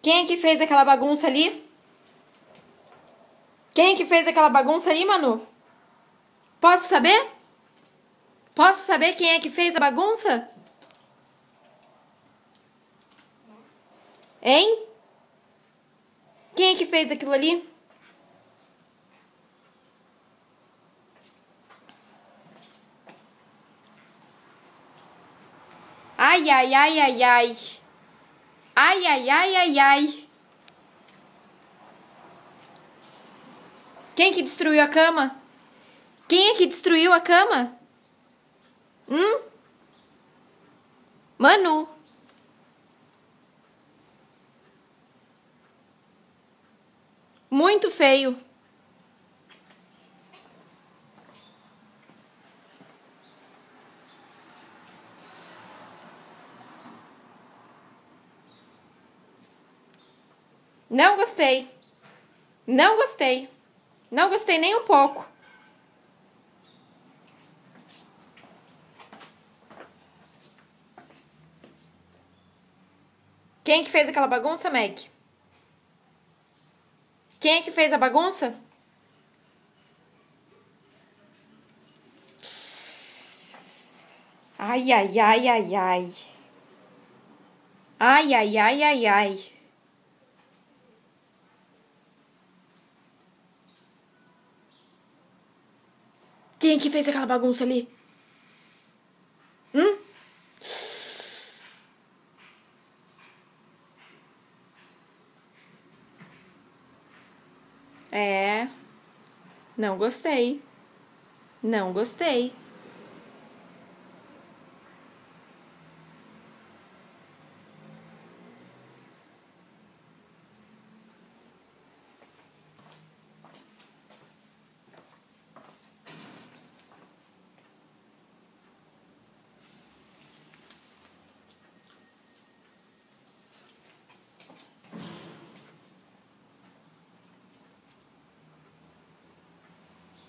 Quem é que fez aquela bagunça ali? Quem é que fez aquela bagunça ali, Manu? Posso saber? Posso saber quem é que fez a bagunça? Hein? Quem é que fez aquilo ali? Ai, ai, ai, ai, ai. Ai, ai, ai, ai, ai. Quem que destruiu a cama? Quem é que destruiu a cama? Manu. Muito feio. Não gostei. Não gostei. Não gostei nem um pouco. Quem é que fez aquela bagunça, Meg? Quem é que fez a bagunça? Ai, ai, ai, ai, ai. Ai, ai, ai, ai, ai. Quem é que fez aquela bagunça ali? É. Não gostei. Não gostei.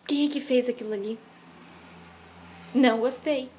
Quem é que fez aquilo ali? Não gostei.